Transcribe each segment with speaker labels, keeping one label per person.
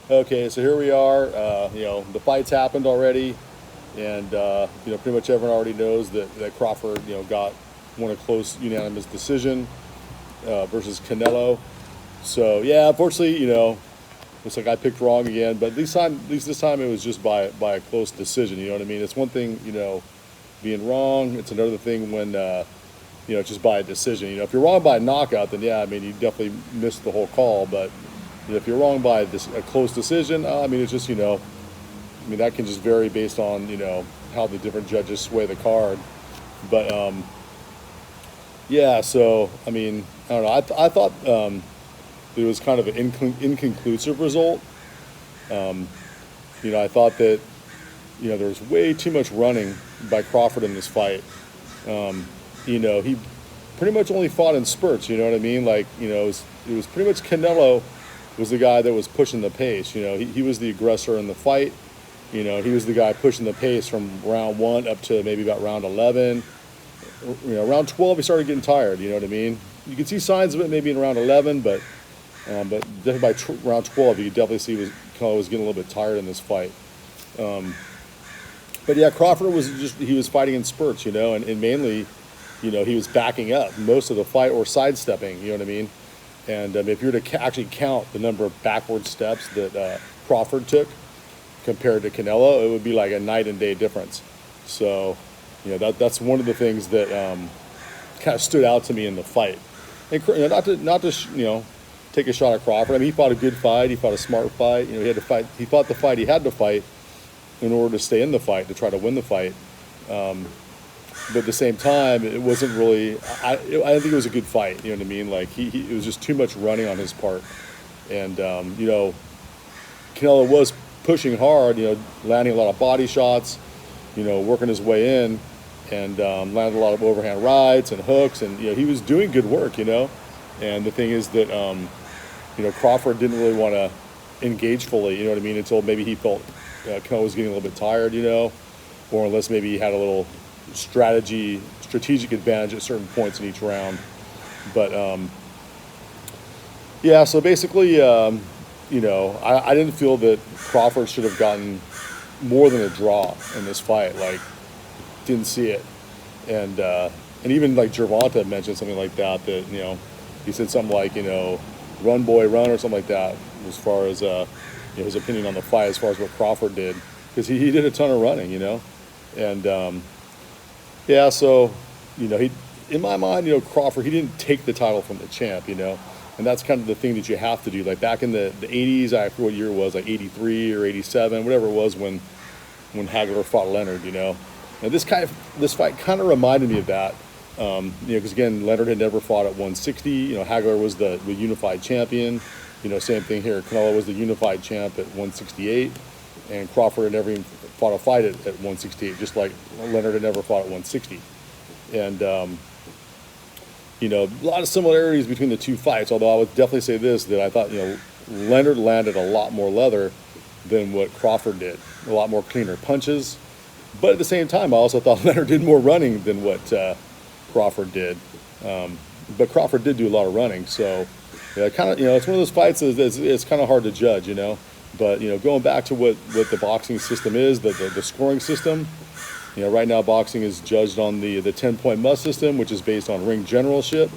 Speaker 1: Okay, so here we are. The fight's happened already, and pretty much everyone already knows that Crawford, won a close unanimous decision versus Canelo. So yeah, unfortunately, looks like I picked wrong again. But at least this time, it was just by a close decision. You know what I mean? It's one thing, being wrong. It's another thing when it's just by a decision. If you're wrong by a knockout, then yeah, I mean, you definitely missed the whole call. But if you're wrong by a close decision, I mean, it's just that can just vary based on how the different judges sway the card. But yeah, so I mean, I don't know. I thought it was kind of an inconclusive result. Um, I thought that there was way too much running by Crawford in this fight. He pretty much only fought in spurts. You know what I mean? Like it was pretty much Canelo was the guy that was pushing the pace. He was the aggressor in the fight. He was the guy pushing the pace from round 1 up to maybe about round 11. Round 12 he started getting tired. You know what I mean? You could see signs of it maybe in round 11, but definitely by round 12 you could definitely see Canelo was getting a little bit tired in this fight. But yeah, Crawford he was fighting in spurts, and mainly, he was backing up most of the fight or sidestepping. You know what I mean? And if you were to actually count the number of backward steps that Crawford took compared to Canelo, it would be like a night and day difference. So, that's one of the things that kind of stood out to me in the fight. And not to take a shot at Crawford. I mean, he fought a good fight. He fought a smart fight. He had to fight. He fought the fight he had to fight in order to stay in the fight, to try to win the fight. But at the same time, it wasn't really. I didn't think it was a good fight. You know what I mean? Like it was just too much running on his part, and Canelo was pushing hard. Landing a lot of body shots. Working his way in, and landed a lot of overhand rights and hooks, and he was doing good work. And the thing is that Crawford didn't really want to engage fully. You know what I mean? Until maybe he felt Canelo was getting a little bit tired. Or unless maybe he had a little strategic advantage at certain points in each round. But yeah, so basically, I didn't feel that Crawford should have gotten more than a draw in this fight. Like, didn't see it, and even like Gervonta mentioned something like that. He said something like run boy run or something like that as far as his opinion on the fight, as far as what Crawford did, because he did a ton of running, and yeah, so he, in my mind, Crawford, he didn't take the title from the champ, and that's kind of the thing that you have to do. Like back in the 80s, I forget what year it was, like 83 or 87, whatever it was, when Hagler fought Leonard, And this fight kind of reminded me of that, because again, Leonard had never fought at 160. Hagler was the unified champion. Same thing here. Canelo was the unified champ at 168, and Crawford had never even fought a fight at 168, just like Leonard had never fought at 160. And a lot of similarities between the two fights. Although I would definitely say this, that I thought Leonard landed a lot more leather than what Crawford did. A lot more cleaner punches. But at the same time, I also thought Leonard did more running than what Crawford did. But Crawford did do a lot of running. So, kind of, it's one of those fights it's kind of hard to judge, But, going back to what the boxing system is, the scoring system, right now boxing is judged on the 10-point must system, which is based on ring generalship,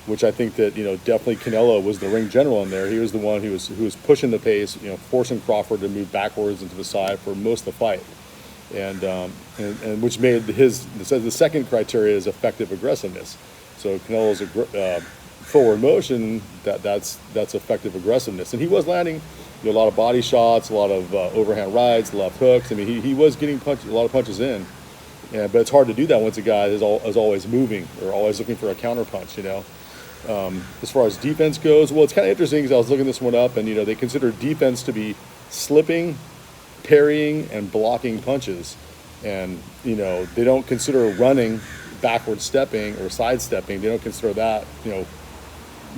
Speaker 1: which I think that, definitely Canelo was the ring general in there. He was the one who was pushing the pace, forcing Crawford to move backwards and to the side for most of the fight. And which made the second criteria is effective aggressiveness. So Canelo's forward motion, that's effective aggressiveness, and he was landing a lot of body shots, a lot of overhand rights, left hooks. I mean, he was getting a lot of punches in, but it's hard to do that once a guy is always moving or always looking for a counter punch. As far as defense goes, well, it's kind of interesting because I was looking this one up, and they consider defense to be slipping, parrying, and blocking punches, and they don't consider running, backward stepping, or sidestepping. They don't consider that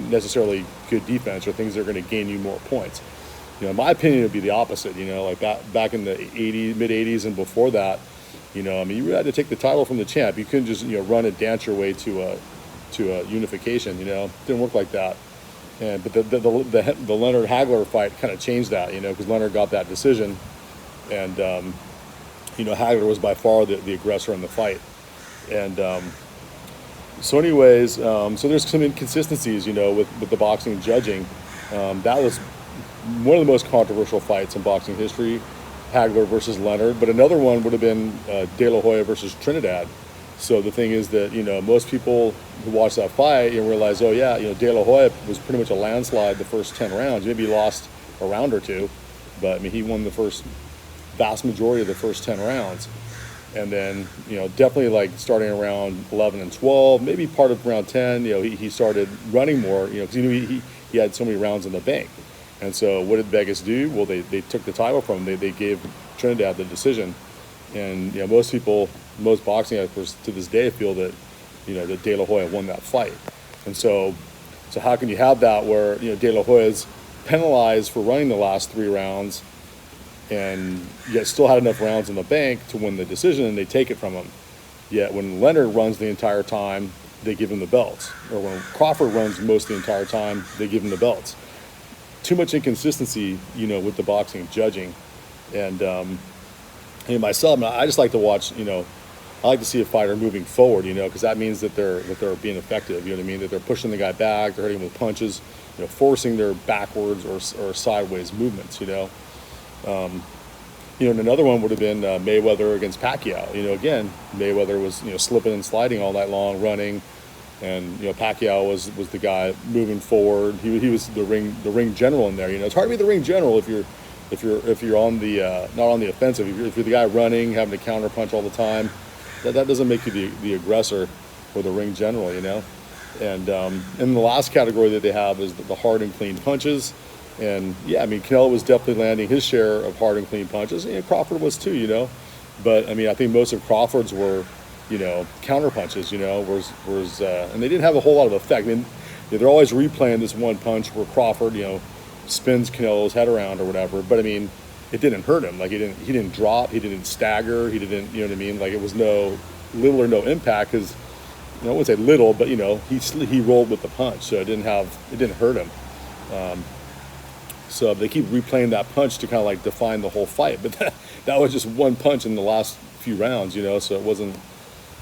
Speaker 1: necessarily good defense or things that are going to gain you more points. In my opinion, it would be the opposite. Like that back in the mid 80s and before that, you really had to take the title from the champ. You couldn't just run and dance your way to a unification. It didn't work like that. And but the Leonard Hagler fight kind of changed that, because Leonard got that decision, and Hagler was by far the aggressor in the fight. And so anyways, so there's some inconsistencies, with the boxing judging. That was one of the most controversial fights in boxing history, Hagler versus Leonard. But another one would have been De La Hoya versus Trinidad. So the thing is that, most people who watch that fight realize, oh yeah, De La Hoya was pretty much a landslide the first 10 rounds. Maybe he lost a round or two, but I mean, he won the vast majority of the first 10 rounds. And then, definitely like starting around 11 and 12, maybe part of round 10, he started running more, because he knew he had so many rounds in the bank. And so what did Vegas do? Well, they took the title from him. They gave Trinidad the decision. And, most boxing experts to this day feel that, that De La Hoya won that fight. And so how can you have that where, De La Hoya's penalized for running the last 3 rounds and yet still had enough rounds in the bank to win the decision, and they take it from him. Yet when Leonard runs the entire time, they give him the belts. Or when Crawford runs most of the entire time, they give him the belts. Too much inconsistency, with the boxing judging. And myself, I just like to watch, I like to see a fighter moving forward, because that means that they're being effective, you know what I mean? That they're pushing the guy back, they're hitting him with punches, forcing their backwards or sideways movements, And another one would have been Mayweather against Pacquiao. Again, Mayweather was, slipping and sliding all night long, running, and Pacquiao was the guy moving forward. He was the ring general in there. It's hard to be the ring general if you're on the not on the offensive. If you're the guy running, having to counter punch all the time, that doesn't make you the aggressor or the ring general. And the last category that they have is the hard and clean punches. And yeah, I mean, Canelo was definitely landing his share of hard and clean punches. Crawford was too, But I mean, I think most of Crawford's were, counter punches, whereas and they didn't have a whole lot of effect. I mean, they're always replaying this one punch where Crawford, spins Canelo's head around or whatever. But I mean, it didn't hurt him. Like he didn't drop, he didn't stagger, he didn't, you know what I mean? Like it was little or no impact because, I wouldn't say little, but he rolled with the punch, so it didn't hurt him. So they keep replaying that punch to kind of like define the whole fight, but that was just one punch in the last few rounds, so it wasn't,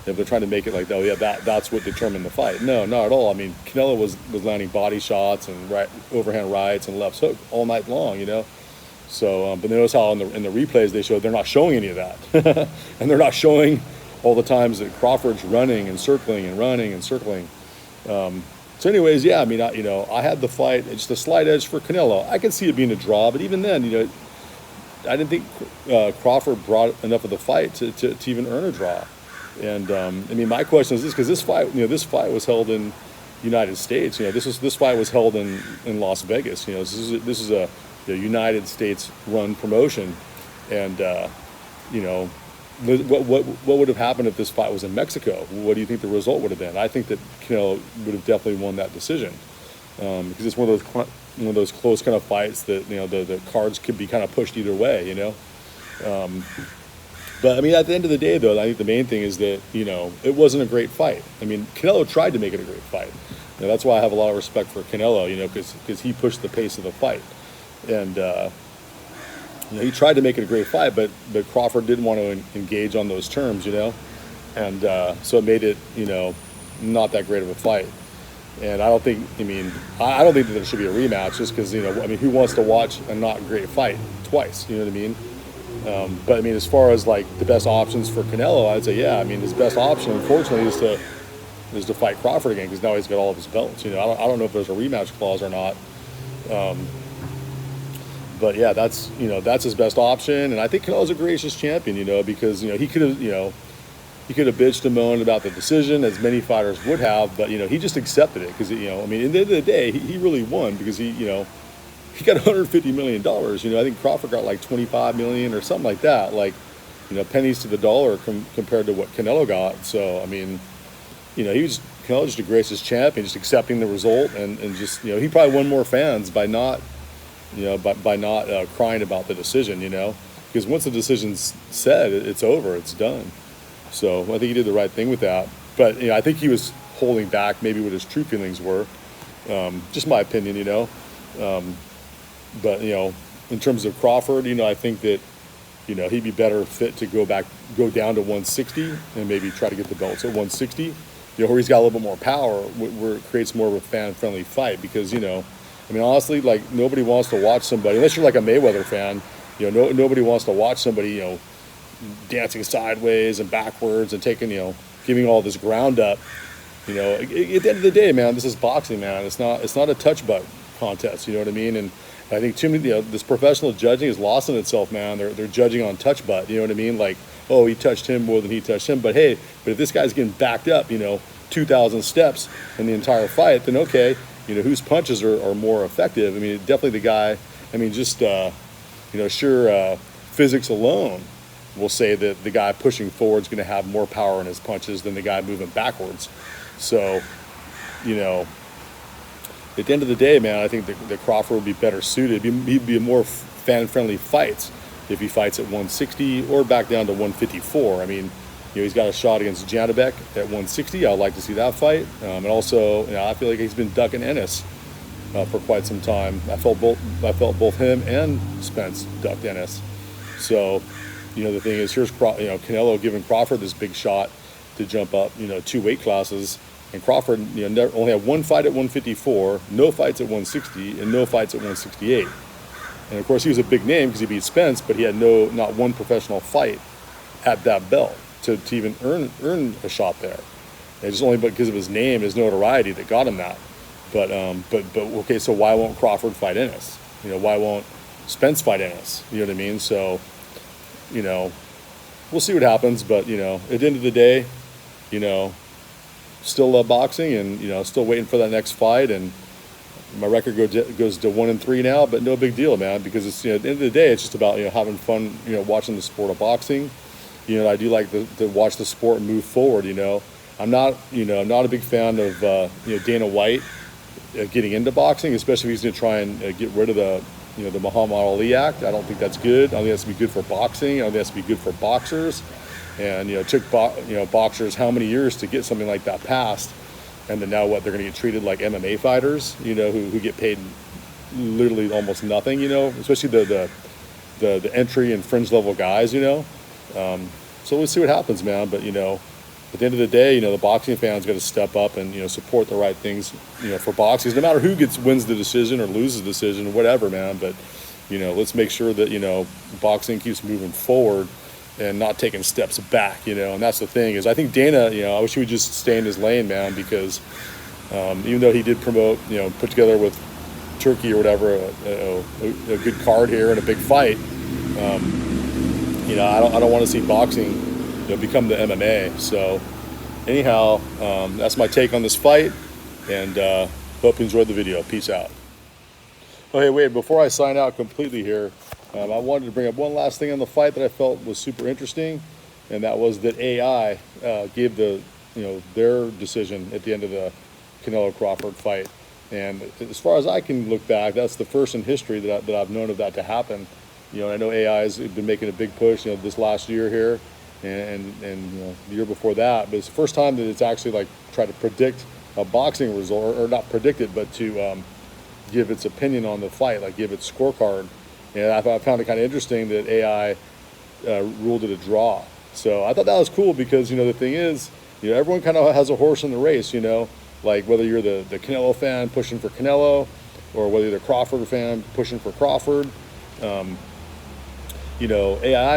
Speaker 1: if they're trying to make it like, oh yeah, that's what determined the fight. No, not at all. I mean, Canelo was landing body shots and overhand rights and left hook all night long, So, but notice how in the replays they showed they're not showing any of that, and they're not showing all the times that Crawford's running and circling and running and circling. So anyways, yeah, I mean, I had the fight, just a slight edge for Canelo. I could see it being a draw, but even then, I didn't think Crawford brought enough of the fight to even earn a draw. And I mean, my question is this, because this fight was held in the United States. This fight was held in Las Vegas. This is a United States run promotion, and what would have happened if this fight was in Mexico? What do you think the result would have been? I think that Canelo would have definitely won that decision, because it's one of those close kind of fights that the cards could be kind of pushed either way. But I mean, at the end of the day, though, I think the main thing is that it wasn't a great fight. I mean, Canelo tried to make it a great fight. That's why I have a lot of respect for Canelo, because he pushed the pace of the fight, and he tried to make it a great fight, but Crawford didn't want to engage on those terms, and so it made it, not that great of a fight. And I don't think that there should be a rematch, just because, I mean, who wants to watch a not great fight twice? You know what I mean? But I mean, as far as like the best options for Canelo, I'd say, yeah, I mean, his best option, unfortunately, is to fight Crawford again, because now he's got all of his belts. I don't know if there's a rematch clause or not. But yeah, that's his best option, and I think Canelo's a gracious champion, because he could have bitched and moaned about the decision, as many fighters would have, but he just accepted it, because I mean, at the end of the day, he really won, because he got $150 million. I think Crawford got like 25 million or something like that, like pennies to the dollar compared to what Canelo got. So I mean, Canelo's just a gracious champion, just accepting the result, and just he probably won more fans by not. By not crying about the decision, because once the decision's said, it's over, it's done. So I think he did the right thing with that. But I think he was holding back maybe what his true feelings were, Just my opinion, but in terms of Crawford, I think that he'd be better fit to go down to 160 and maybe try to get the belts at 160, where he's got a little bit more power, where it creates more of a fan-friendly fight. Because honestly, like, nobody wants to watch somebody, unless you're like a Mayweather fan, nobody wants to watch somebody dancing sideways and backwards and taking giving all this ground up. At the end of the day, man, this is boxing, man. It's not a touch butt contest. You know what I mean? And I think too many, this professional judging is lost in itself, man. They're judging on touch butt. You know what I mean? Like, oh, he touched him more than he touched him. But hey, if this guy's getting backed up, 2,000 steps in the entire fight, then okay, whose punches are more effective? Definitely the guy. Physics alone will say that the guy pushing forward is going to have more power in his punches than the guy moving backwards. So, at the end of the day, man, I think that Crawford would be better suited. He'd be a more fan-friendly fight if he fights at 160 or back down to 154. He's got a shot against Janibek at 160. I'd like to see that fight. And also, I feel like he's been ducking Ennis for quite some time. I felt both him and Spence ducked Ennis. So, the thing is, here's Canelo giving Crawford this big shot to jump up, 2 weight classes. And Crawford, only had one fight at 154, no fights at 160, and no fights at 168. And of course, he was a big name because he beat Spence, but he had not one professional fight at that belt to even earn a shot there. And just only because of his name, his notoriety, that got him that. But okay, so why won't Crawford fight Ennis? Why won't Spence fight Ennis? You know what I mean? So, we'll see what happens. But at the end of the day, still love boxing, and still waiting for that next fight. And my record goes to 1-3 now, but no big deal, man, because it's at the end of the day, it's just about having fun, watching the sport of boxing. I do like to watch the sport move forward. I'm not a big fan of Dana White getting into boxing, especially if he's going to try and get rid of the Muhammad Ali Act. I don't think that's good. I don't think that's to be good for boxing. I don't think that's to be good for boxers. And it took boxers how many years to get something like that passed, and then now they're going to get treated like MMA fighters, who get paid literally almost nothing, especially the entry and fringe level guys, So we'll see what happens, man. But at the end of the day, the boxing fans got to step up and support the right things, for boxing, no matter who wins the decision or loses the decision or whatever, man. But let's make sure that boxing keeps moving forward and not taking steps back, and that's the thing is, I think Dana, I wish he would just stay in his lane, man, because even though he did promote, put together with Turkey or whatever, a good card here and a big fight, I don't want to see boxing, become the MMA. So anyhow, that's my take on this fight, and hope you enjoyed the video. Peace out. Oh, hey, wait, before I sign out completely here, I wanted to bring up one last thing on the fight that I felt was super interesting, and that was that AI gave their decision at the end of the Canelo Crawford fight. And as far as I can look back, that's the first in history that I've known of that to happen. I know AI has been making a big push, this last year here, and the year before that. But it's the first time that it's actually like try to predict a boxing result, or not predict it, but to give its opinion on the fight, like give its scorecard. And I found it kind of interesting that AI ruled it a draw. So I thought that was cool because, the thing is, everyone kind of has a horse in the race, like whether you're the Canelo fan pushing for Canelo, or whether you're the Crawford fan pushing for Crawford. AI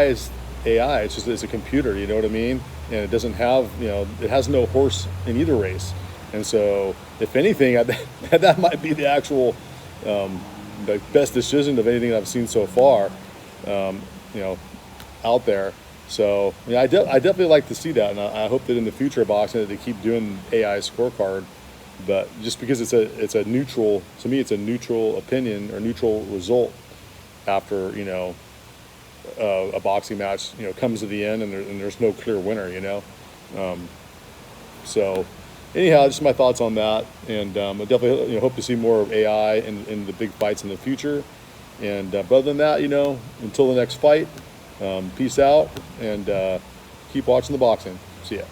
Speaker 1: is AI. It's a computer, you know what I mean? And it doesn't have, it has no horse in either race. And so, if anything, that might be the actual the best decision of anything I've seen so far, out there. So I definitely like to see that, and I hope that in the future of boxing that they keep doing AI scorecard. But just because it's a neutral, to me, it's a neutral opinion or neutral result after a boxing match comes to the end and there's no clear winner. So anyhow, just my thoughts on that, and I definitely hope to see more of AI in the big fights in the future. And but other than that, until the next fight, peace out, and keep watching the boxing. See ya.